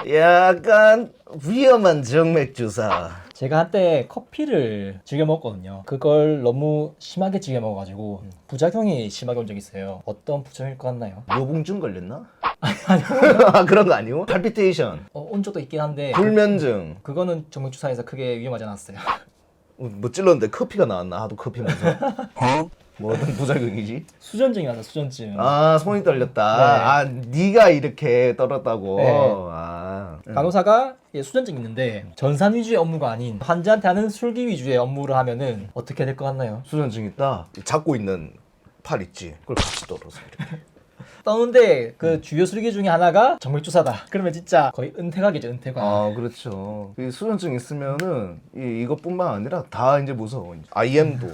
약간 위험한 정맥 주사. 제가 한때 커피를 즐겨 먹었거든요. 그걸 너무 심하게 즐겨 먹어가지고 부작용이 심하게 온 적이 있어요. 어떤 부작용일 것 같나요? 뇌붕증 걸렸나? 아, 그런 거 아니고? 팔피테이션, 온 적도 있긴 한데 불면증. 그거는 정맥주사에서 크게 위험하지 않았어요. 뭐 찔렀는데 커피가 나왔나? 하도 커피 마셔. 뭐 어떤 부작용이지? 수전증이 와서 수전증. 아, 손이 떨렸다. 네. 아, 네가 이렇게 떨었다고. 네. 아, 간호사가 수전증이 있는데 전산 위주의 업무가 아닌 환자한테 하는 술기 위주의 업무를 하면은 어떻게 될 것 같나요? 수전증 있다. 잡고 있는 팔 있지. 그걸 같이 떨어서 이렇게. 떠는데 그 주요 술기 중에 하나가 정맥주사다. 그러면 진짜 거의 은퇴각이죠, 은퇴각. 아, 그렇죠. 이 수전증 있으면은 이것뿐만 아니라 다 이제 무서워. IM도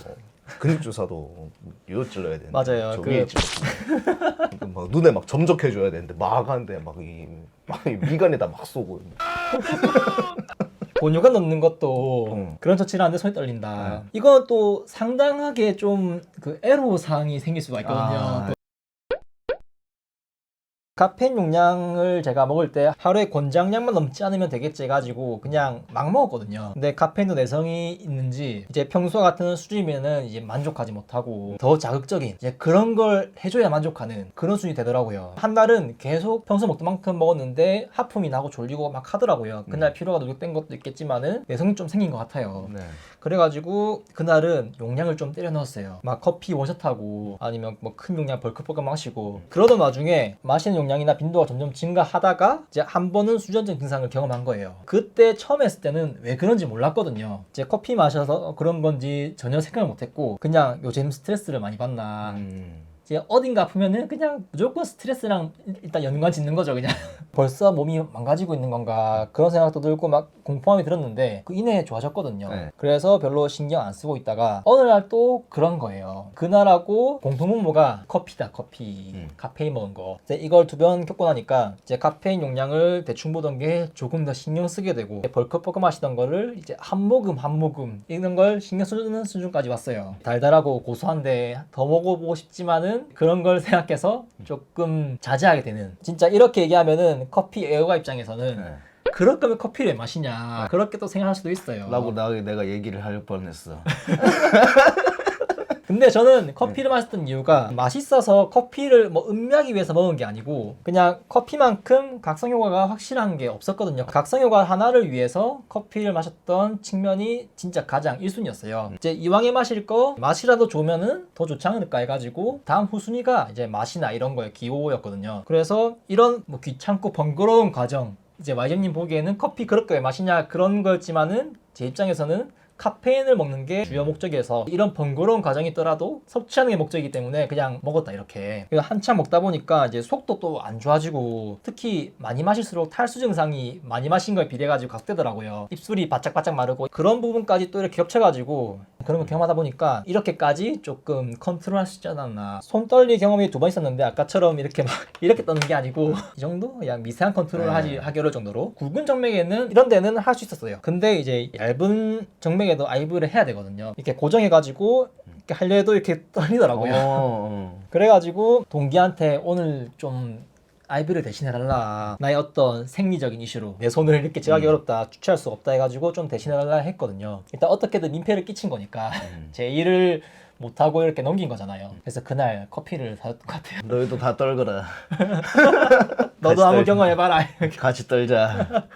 근육 주사도 요 찔러야 되는데. 맞아요. 저 위에 찔러. 막 눈에 막 점적해 줘야 되는데 막 하는데 막 이 미간에다 막 쏘고. 본유관 넣는 것도 그런 처치를 하는데 손이 떨린다. 이건 또 상당하게 좀 그 애로사항이 생길 수가 있거든요. 아. 카페인 용량을 제가 먹을 때 하루에 권장량만 넘지 않으면 되겠지 해가지고 그냥 막 먹었거든요. 근데 카페인도 내성이 있는지 이제 평소 같은 수준이면은 이제 만족하지 못하고 더 자극적인 이제 그런 걸 해줘야 만족하는 그런 수준이 되더라고요. 한 달은 계속 평소 먹던 만큼 먹었는데 하품이 나고 졸리고 막 하더라고요. 그날 피로가 누적된 것도 있겠지만은 내성이 좀 생긴 것 같아요. 네. 그래가지고 그날은 용량을 좀 때려 넣었어요. 막 커피 원샷하고 아니면 뭐 큰 용량 벌컥벌컥 마시고 그러던 와중에 마시는 용량이나 빈도가 점점 증가하다가 이제 한 번은 수전증 증상을 경험한 거예요. 그때 처음 했을 때는 왜 그런지 몰랐거든요. 이제 커피 마셔서 그런 건지 전혀 생각을 못했고 그냥 요즘 스트레스를 많이 받나 이제 어딘가 아프면은 그냥 무조건 스트레스랑 일단 연관 짓는 거죠, 그냥. 벌써 몸이 망가지고 있는 건가 그런 생각도 들고 막 공포감이 들었는데 그 이내에 좋아졌거든요. 네. 그래서 별로 신경 안 쓰고 있다가 어느 날 또 그런 거예요. 그날하고 공통분모가 커피다, 커피. 카페인 먹은 거. 이제 이걸 두 번 겪고 나니까 이제 카페인 용량을 대충 보던 게 조금 더 신경 쓰게 되고 벌컥벌컥 마시던 거를 이제 한 모금 한 모금 이런 걸 신경 쓰는 수준까지 왔어요. 달달하고 고소한데 더 먹어보고 싶지만은 그런 걸 생각해서 조금 자제하게 되는. 진짜 이렇게 얘기하면은 커피 애호가 입장에서는 네. 그럴 거면 커피를 왜 마시냐 그렇게 또 생각할 수도 있어요. 라고 내가 얘기를 할 뻔했어. 근데 저는 커피를 마셨던 이유가 맛있어서 커피를 뭐 음미하기 위해서 먹은 게 아니고 그냥 커피만큼 각성 효과가 확실한 게 없었거든요. 각성 효과 하나를 위해서 커피를 마셨던 측면이 진짜 가장 1순위였어요. 이제 이왕에 마실 거 맛이라도 좋으면은 더 좋지 않을까 해가지고 다음 후순위가 이제 맛이나 이런 거에 기호였거든요. 그래서 이런 뭐 귀찮고 번거로운 과정 이제 YM님 보기에는 커피 그렇게 왜 마시냐 그런 거였지만은 제 입장에서는 카페인을 먹는 게 주요 목적이어서 이런 번거로운 과정이 있더라도 섭취하는 게 목적이기 때문에 그냥 먹었다 이렇게. 한참 먹다 보니까 이제 속도 또 안 좋아지고 특히 많이 마실수록 탈수 증상이 많이 마신 거에 비례해가지고 각되더라고요. 입술이 바짝바짝 마르고 그런 부분까지 또 이렇게 겹쳐가지고 그런 걸 경험하다 보니까 이렇게까지 조금 컨트롤할 수 있지 않았나. 손 떨리 경험이 두 번 있었는데 아까처럼 이렇게 막 이렇게 떠는 게 아니고 이 정도 그냥 미세한 컨트롤을 하기 어려울 정도로 굵은 정맥에는 이런 데는 할 수 있었어요. 근데 이제 얇은 정맥에도 아이브를 해야 되거든요. 이렇게 고정해가지고 이렇게 하려 해도 이렇게 떨리더라고요. 그래가지고 동기한테 오늘 좀 아이브를 대신해달라. 나의 어떤 생리적인 이슈로 내 손을 이렇게 제하기 어렵다. 주체할 수가 없다 해가지고 좀 대신해달라 했거든요. 일단 어떻게든 민폐를 끼친 거니까 제 일을 못하고 이렇게 넘긴 거잖아요. 그래서 그날 커피를 사줬던 것 같아요. 너희도 다 떨거라. 너도 한번 경험해봐라. 같이 떨자.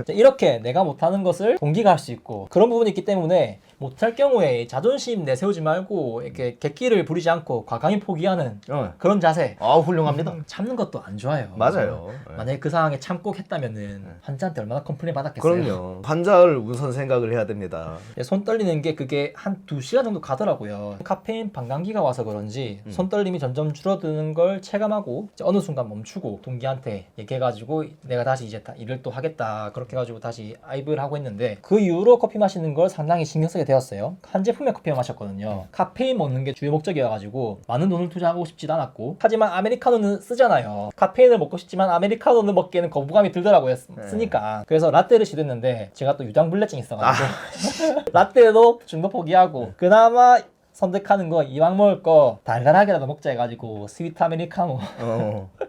이렇게 내가 못하는 것을 동기가 할 수 있고 그런 부분이 있기 때문에 못할 경우에 자존심 내세우지 말고 이렇게 객기를 부리지 않고 과감히 포기하는 그런 자세. 아, 훌륭합니다. 참는 것도 안 좋아요. 맞아요. 만약에 그 상황에 참고 했다면은 환자한테 얼마나 컴플레인 받았겠어요. 그럼요. 환자를 우선 생각을 해야 됩니다. 손 떨리는 게 그게 한 2시간 정도 가더라고요. 카페인 반감기가 와서 그런지 손 떨림이 점점 줄어드는 걸 체감하고 이제 어느 순간 멈추고 동기한테 얘기해가지고 내가 다시 이제 일을 또 하겠다 그렇게 해가지고 다시 아이브를 하고 있는데 그 이후로 커피 마시는 걸 상당히 신경 쓰게 되었어요. 한 제품의 커피를 마셨거든요. 카페인 먹는 게 주요 목적이어가지고 많은 돈을 투자하고 싶지도 않았고 하지만 아메리카노는 쓰잖아요. 카페인을 먹고 싶지만 아메리카노는 먹기에는 거부감이 들더라고요. 쓰니까. 그래서 라떼를 시도했는데 제가 또 유당불내증이 있어가지고 라떼도 중도 포기하고 그나마 선택하는 거 이왕 먹을 거 달달하게라도 먹자 해가지고 스위트 아메리카노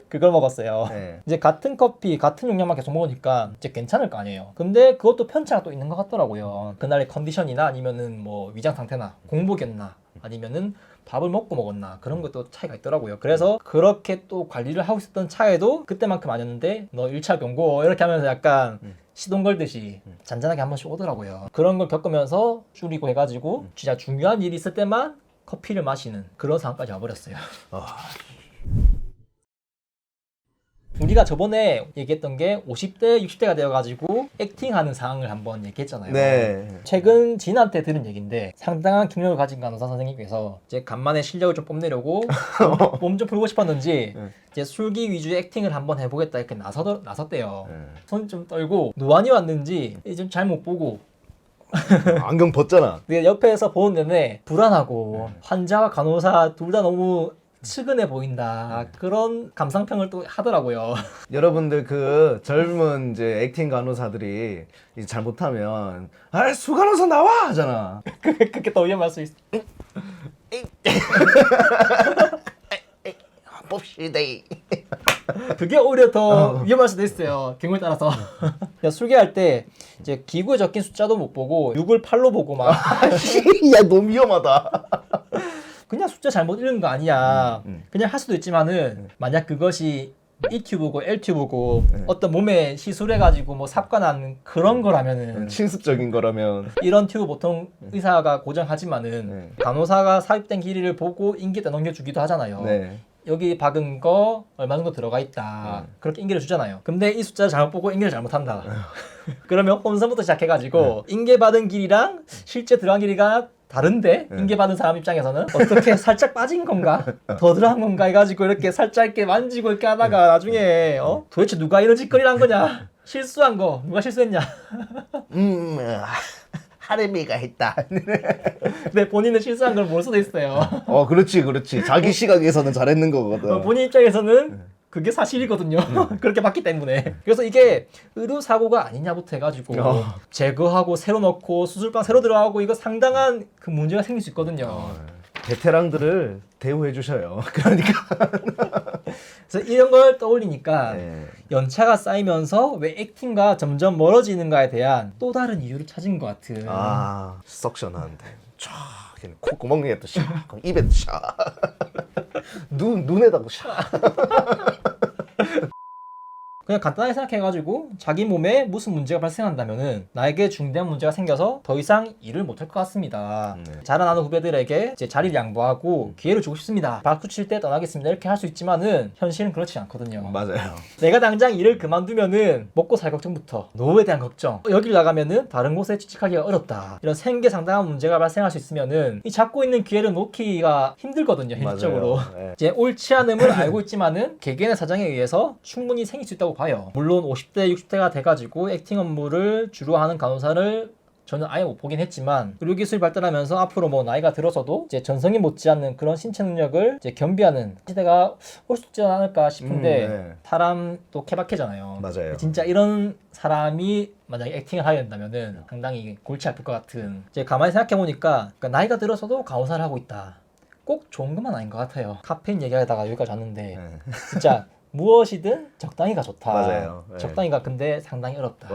그걸 먹었어요. 네. 이제 같은 커피, 같은 용량만 계속 먹으니까 이제 괜찮을 거 아니에요. 근데 그것도 편차가 또 있는 것 같더라고요. 그날의 컨디션이나 아니면은 뭐 위장 상태나 공복이었나 아니면은 밥을 먹고 먹었나 그런 것도 차이가 있더라고요. 그래서 그렇게 또 관리를 하고 있었던 차에도 그때만큼 아니었는데 너 1차 경고 이렇게 하면서 약간 시동 걸듯이 잔잔하게 한 번씩 오더라고요. 그런 걸 겪으면서 줄이고 해가지고 진짜 중요한 일이 있을 때만 커피를 마시는 그런 상황까지 와버렸어요. 우리가 저번에 얘기했던 게 50대, 60대가 되어가지고 액팅하는 상황을 한번 얘기했잖아요. 네. 최근 지인한테 들은 얘기인데 상당한 경력을 가진 간호사 선생님께서 이제 간만에 실력을 좀 뽐내려고 몸 좀 풀고 싶었는지 이제 술기 위주의 액팅을 한번 해보겠다 이렇게 나섰대요. 손 좀 떨고 노안이 왔는지 좀 잘 못 보고 안경 벗잖아. 근데 옆에서 보는 내내 불안하고 환자와 간호사 둘 다 너무 측은해 보인다 그런 감상평을 또 하더라고요. 여러분들 그 젊은 이제 액팅 간호사들이 이제 잘못하면 아 수간호사 나와 하잖아. 그렇게 더 위험할 수 있어. 봅시다. 그게 오히려 더 위험할 수도 있어요. 경우에 따라서. 술기할 때 이제 기구에 적힌 숫자도 못 보고 6을 8로 보고 막 야 너무 위험하다. 그냥 숫자 잘못 읽은 거 아니야. 그냥 할 수도 있지만은 만약 그것이 E 튜브고 L 튜브고 어떤 몸에 시술해가지고 뭐 삽과 난 그런 거라면은 친습적인 거라면 이런 튜브 보통 의사가 고정하지만은 간호사가 삽입된 길이를 보고 인기에다 넘겨주기도 하잖아요. 네. 여기 박은 거 얼마 정도 들어가 있다. 그렇게 인계를 주잖아요. 근데 이 숫자를 잘못 보고 인계를 잘못한다. 그러면 혼선부터 시작해가지고 인계 받은 길이랑 실제 들어간 길이가 다른데 인계 받은 사람 입장에서는 어떻게 살짝 빠진 건가? 더 들어간 건가 해가지고 이렇게 살짝 이렇게 만지고 이렇게 하다가 나중에 도대체 누가 이런 짓거리를 한 거냐? 실수한 거 누가 실수했냐? 하렘이가 했다. 근데 본인은 실수한 걸 모를 수도 있어요. 그렇지. 자기 시각에서는 잘했는 거거든. 본인 입장에서는 그게 사실이거든요. 그렇게 봤기 때문에. 그래서 이게 의료 사고가 아니냐부터 해가지고 제거하고 새로 넣고 수술방 새로 들어가고 이거 상당한 그 문제가 생길 수 있거든요. 베테랑들을 대우해 주셔요. 그러니까 그래서 이런 걸 떠올리니까 네. 연차가 쌓이면서 왜 액팅과 점점 멀어지는가에 대한 또 다른 이유를 찾은 것 같은. 석션하는데 쫙 콧구멍에 또 샤, 입에도 샤, 눈에다도 샤. 그냥 간단하게 생각해가지고 자기 몸에 무슨 문제가 발생한다면은 나에게 중대한 문제가 생겨서 더 이상 일을 못할 것 같습니다. 자라나는 후배들에게 이제 자리를 양보하고 기회를 주고 싶습니다. 박수 칠 때 떠나겠습니다. 이렇게 할 수 있지만은 현실은 그렇지 않거든요. 맞아요. 내가 당장 일을 그만두면은 먹고 살 걱정부터 노후에 대한 걱정, 여길 나가면은 다른 곳에 취직하기가 어렵다. 이런 생계 상당한 문제가 발생할 수 있으면은 이 잡고 있는 기회를 놓기가 힘들거든요. 현실적으로. 네. 이제 옳지 않음을 알고 있지만은 개개인의 사정에 의해서 충분히 생길 수 있다고 봐요. 물론 50대, 60대가 돼가지고 액팅 업무를 주로 하는 간호사를 저는 아예 못 보긴 했지만 의료기술이 발달하면서 앞으로 뭐 나이가 들어서도 이제 전성인 못지않는 그런 신체 능력을 이제 겸비하는 시대가 올 수 있지 않을까 싶은데 네. 사람도 케바케잖아요. 맞아요. 진짜 이런 사람이 만약에 액팅을 하게 된다면은 상당히 골치 아플 것 같은. 이제 가만히 생각해 보니까 그러니까 나이가 들어서도 간호사를 하고 있다. 꼭 좋은 것만 아닌 것 같아요. 카페인 얘기하다가 여기까지 왔는데 진짜 무엇이든 적당히가 좋다. 맞아요. 네. 적당히가 근데 상당히 어렵다.